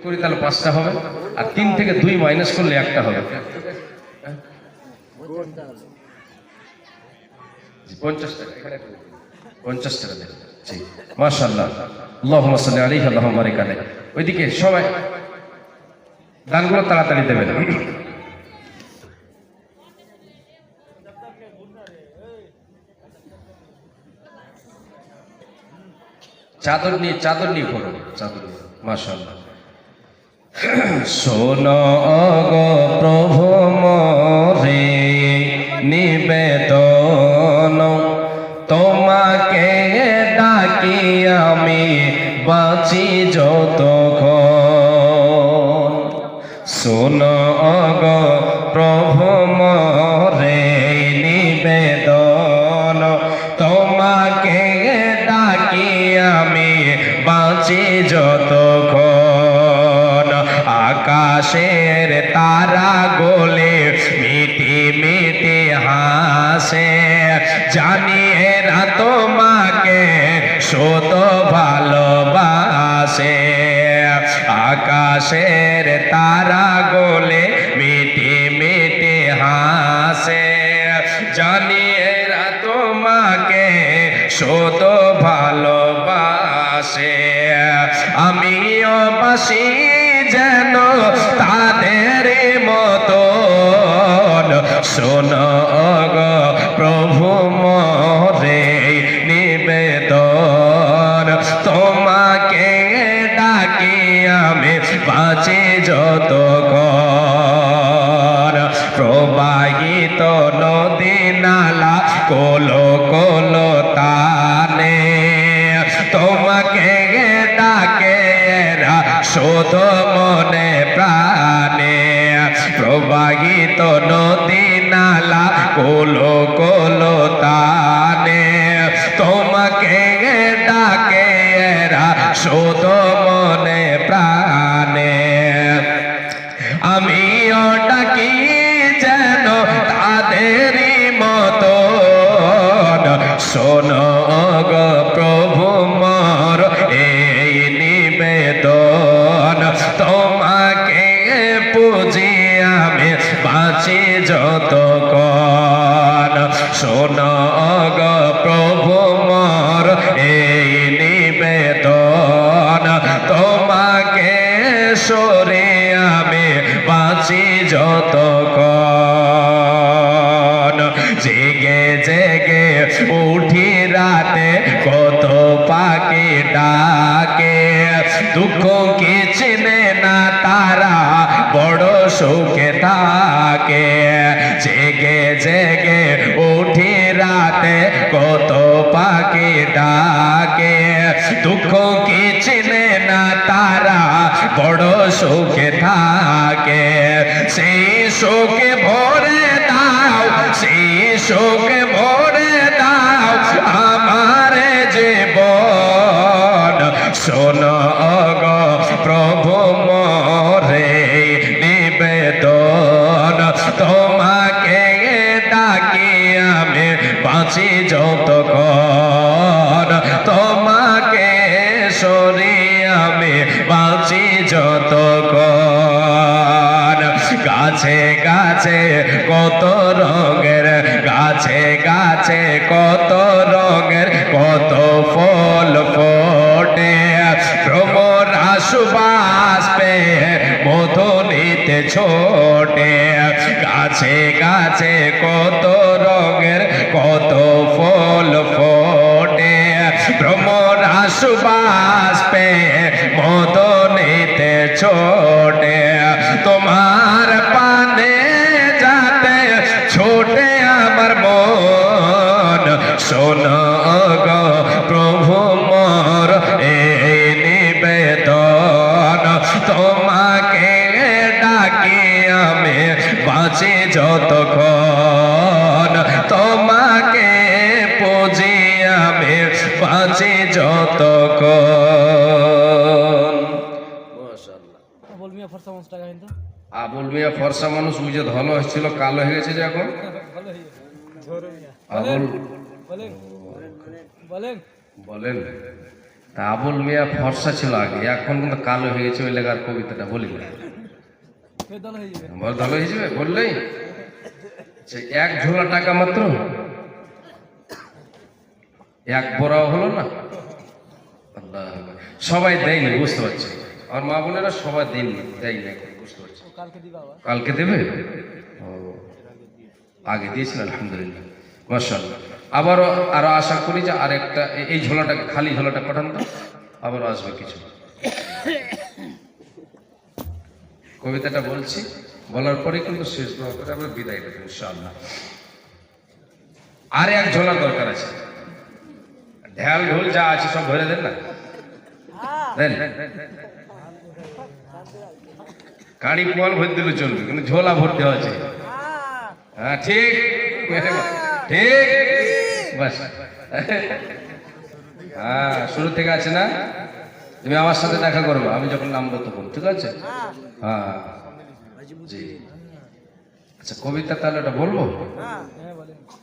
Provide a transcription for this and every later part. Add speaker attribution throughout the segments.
Speaker 1: করি তাহলে 5টা হবে, আর 3 থেকে 2 মাইনাস করলে 1টা হবে। 50 টাকা, এখানে 50 টাকা দেন। জি মাশাআল্লাহ, আল্লাহুম্মা সাল্লি আলাইহি আল্লাহুম্মা বারিক আলাইহি। ওইদিকে সবাই দানগুলো তাড়াতাড়ি দেবেন। চাদর নিয়ে করো, চাদর নিয়ে। মাশাআল্লাহ। শোনো গো প্রভু মোরে নিবেদন, তোমাকে ডাকি আমি বাঁচি যতক্ষণ। শোনো গো প্রভু মোরে নিবেদন, তোমাকে ডাকি আমি বাঁচি যতক্ষণ। আকাশের তারা গোলে মিটি মিটি হাসে, জানি এরা তোমাকে শত ভালোবাসে। আকাশের তারা গোলে মিটি মিটি হাসে, জানি এরা তোমাকে শত ভালোবাসে। আমিও বাসি যেন তাদের মতন, শোনো গো প্রভু মোরে নিবেদন, তোমাকে ডাকি আমি বাঁচি যতক্ষণ। প্রবাহিত নদী নালা কোলো কোলো তানে, তোমাকে ডাকে এরা শোধ মনে প্রাণে। প্রবাহিত নদী নালা কোলো কোলো তানে, তোমাকে ডাকে এরা শোধ মনে প্রাণে। আমিও ডাকি যেন তাদেরই মতন, শোনো গো প্রভু মোর এই নিবেদন, তোমাকে পুজি আমি বাঁচি যতক্ষণ। শোনো গো প্রভু মোর এই নিবেদন, তোমাকে সরে আমি বাঁচি যতক্ষণ। জেগে জেগে উঠি রাতে কত পাখি ডাকে, দুঃখ কি চিনে না তারা বড় সুখে থাকে। জেগে জেগে উঠি রাতে কত পাখি ডাকে, দুঃখ কি চিনে না তারা বড় সুখে থাকে। সেই সুখে ভরে দাও, সেই সুখে ভরে দাও আমার জীবন। শোনো গো প্রভু মোরে নিবেদন, তোমাকে ডাকি আমি বাঁচি যতক্ষণ। তোমাকে সরি আমি বাঁচি যতক্ষণ। গাছে গাছে কত রঙের, গাছে গাছে কত রঙের কত ফল ফোটে, ভ্রমরা সুবাস পেয়ে মধু নিতে ছোটে। গাছে গাছে কত রঙের কত ফল ফোটে, ভ্রমরা সুবাস পেয়ে মধু নিতে ছোটে। তোমার পানে যাতে ছোটে আমার মন, শোনো গো প্রভু মোর এই নিবেদন, তোমাকে ডাকি আমি বাঁচি যতক্ষণ। তোমাকে পুজি আমি বাঁচি যতক্ষণ। আবুল মিয়া ফর্সা মানুষ, ওই যে ধলো হয়েছিল কালো হয়ে গেছে যে এখন। আবুল বলেন তা আবুল মিয়া ফর্সা ছিল আগে, এখন কিন্তু কালো হয়ে গেছে, ওই লেগার কবিতাটা বলি না। ভালো হয়ে যাবে বললেই এক ঝোলা টাকা মাত্র, এক বড়াও হলো না। আল্লাহ, সবাই দেয়নি, বুঝতে পারছি। আর মা বোনেরা সবাই দেয়নি, দেয়নি, বুঝতে পারছি। কালকে দেবে? ও, আগে দিয়েছিল, আলহামদুলিল্লাহ, মাশাআল্লাহ। আবারও আরো আশা করি যে আরেকটা এই ঝোলাটা, খালি ঝোলাটা পাঠান তো, আবারও আসবে কিছু। কবিতাটা বলছি, বলার পরে কিন্তু শেষ দোয়া করে আমরা বিদায় দেবো ইনশাআল্লাহ। আর এক ঝোলা দরকার আছে, ঢেল ঢোল যা আছে সব ভরে দেন না, দেন। কাড়ি পোয়াল ভরে দিলে চলবে, কিন্তু ঝোলা ভরতে হচ্ছে। হ্যাঁ ঠিক ঠিক, বাস। হ্যাঁ শুরু থেকে আছে না, তুমি আমার সাথে দেখা করবো আমি যখন নামবো তখন, ঠিক আছে? হ্যাঁ জি, আচ্ছা কবিতা তাহলে ওটা বলবো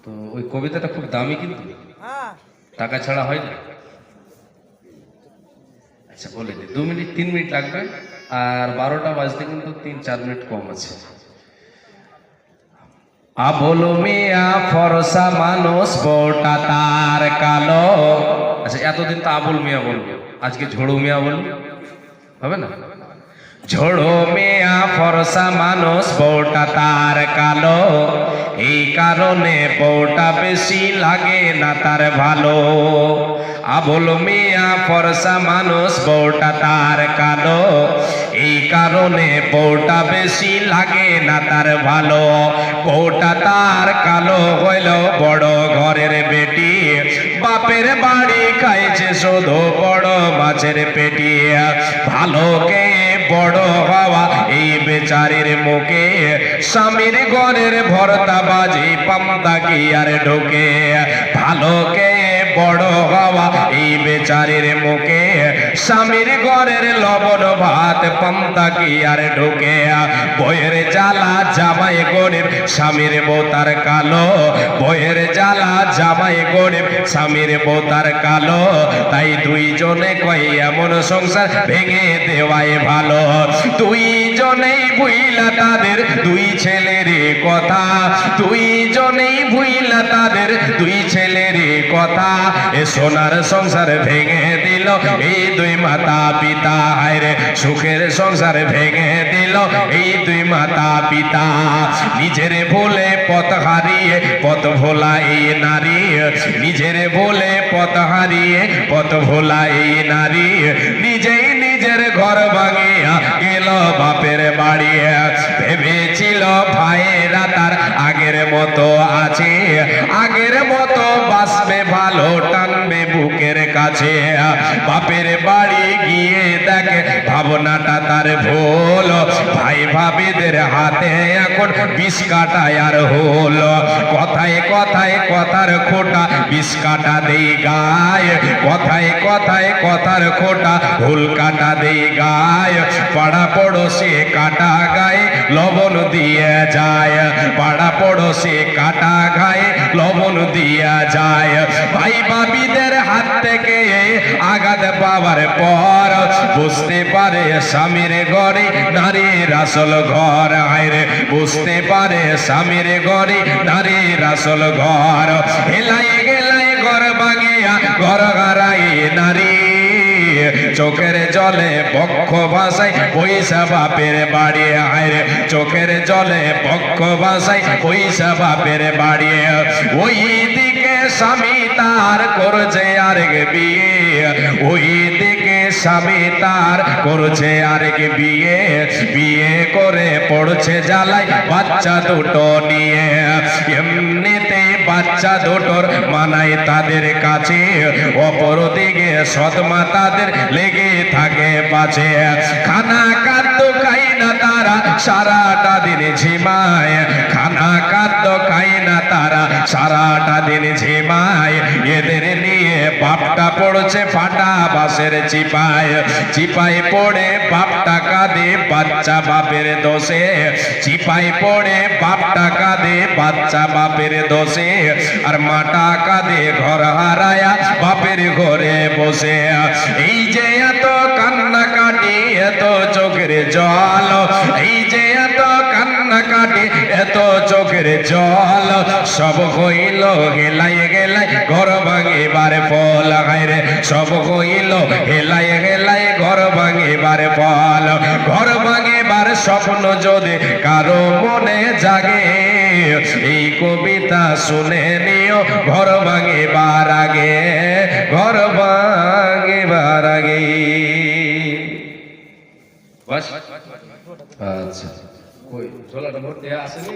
Speaker 1: তো। ওই কবিতাটা খুব দামি, কিন্তু টাকা ছাড়া হয় না। আচ্ছা বলে দিই, 2 মিনিট 3 মিনিট লাগবে, আর 12টা বাজতে কিন্তু 3-4 মিনিট কম আছে। আবুল মিয়া ফরসা মানুষ, বউটা তার কালো। আচ্ছা এতদিন তো আবুল মিয়া বলবো, আজকে ঝড়ু মিয়া বলবো, হবে না? ঝড়ু মিয়া ফরসা মানুষ, বউটা তার কালো, এই কারণে বউটা বেশি লাগে না তার ভালো। আবুল মিয়া ফরসা মানুষ, বউটা তার কালো, এই কারণে বউটা বেশি লাগে না তার ভালো। বউটা তার কালো হইল বড় ঘরের বেটি, বাপের বাড়ি খাইছে শুধু বড় মাছের পেটি। ভালোকে বড় হওয়া এই বেচারির মুখে, স্বামীর ঘরের ভর্তা বাজি পান্তা কি আর ঢোকে। ভালোকে বড় হওয়া এই বেচারির মুখে, স্বামীর ঘরের লবণ ভাত পান্তা কি আর ঢোকে। বইয়ের জ্বালা জামাই গরিব, স্বামীর বউ তার কালো। বইয়ের জ্বালা জামাই গরিব, স্বামীর বউ তার কালো। তাই দুইজনে কই এমন সংসার ভেঙে দেওয়াই ভালো। দুইজনেই ভুইলা তাদের দুই ছেলের কথা, দুইজনেই ভুইলা তাদের দুই ছেলের কথা। এ সোনার সংসার ভেঙে দিল এই দুই মাতা পিতা, হায়রে সুখের সংসার ভেঙে দিল এই দুই মাতা পিতা। নিজের ভুলে পথ হারিয়ে পথ ভোলা এই নারী, নিজের ভুলে পথ হারিয়ে পথ ভোলা এই নারী। নিজেই নিজের ঘর ভাঙিয়া গেল বাপের বাড়ি। ভেবেছিল ভাইয়েরা তার আগের মতো আছে, আগের মতো বাঁচবে ভালো, টানবে বুকের কাছে। বাপের বাড়ি গিয়ে দেখে ভাবনাটা তার ভুল, ভাই ভাবিদের হাতে এখন বিষ কাটায় আর হোল। কথায় কথায় কথার খোটা বিষ কাটা দেই গায়, কথায় কথায় কথার খোটা ভুল কাটা দেই গায়। পাড়া পড়োশে কাটা গায়ে লবণ দিয়ে যায়, পাড়া পড়োশে কাটা গায়ে লবণ দিয়া যায়। ভাই ভাবিদের হাত থেকে আঘাত পাওয়ার পর বুঝতে পারে স্বামীর ঘরে নারীর আসল ঘর। হায়রে বুঝতে পারে স্বামীর ঘরে নারীর আসল ঘর। হেলাই গেলাই ঘর ভাঙিয়া ঘর হারাই নারী, চোখের জলে পক্ষ ভাষায় পয়সা বাপের বাড়ি। হায়রে চোখের জলে পক্ষ ভাষায় পয়সা বাপের বাড়ি। ওই দিকে স্বামী তার করছে আরেক বিয়ে, ওই দিকে স্বামী তার করছে আরেক বিয়ে। বিয়ে করে পড়ছে জ্বালায় বাচ্চা দুটো নিয়ে, এমনিতে বাচ্চা দুটোর মানায় তাদের কাছে। অপরদিকে সৎমা তাদের লেগে থাকে পাছে। খানা খাদ্য খাই না তারা সারাটা দিন ঝিমায়, খানা খাদ্য খাই না তারা সারাটা দিন ঝিমায়। এদের নিয়ে বাপটা পড়ছে ফাটা বাঁশের চিপায়, চিপায় পড়ে বাপটা কাঁদে বাচ্চা বাপের দোষে, চিপাই পড়ে বাপটা কাঁদে বাচ্চা বাপের দোষে, আর মাটা কাঁদে ঘর হারায়া বাপের ঘরে বসে। এই যে এত কান্নাকাটি এত চোখের জল, এই যে এত কান্নাকাটি এত চোখের জল, সব হইল হেলাই গেলাই ঘর ভাঙিবার ফল। হায়রে সব হইল হেলাই গেলাই ঘর ভাঙিবার ফল। ঘর ভাঙিবার স্বপ্ন যদি কারো মনে জাগে, এই কবিতা শুনে নিও ঘর ভাঙিবার আগে, ঘর ভাঙিবার আগে। বাস আচ্ছা, কই ঝোলাটা ভর্তি আসেনি?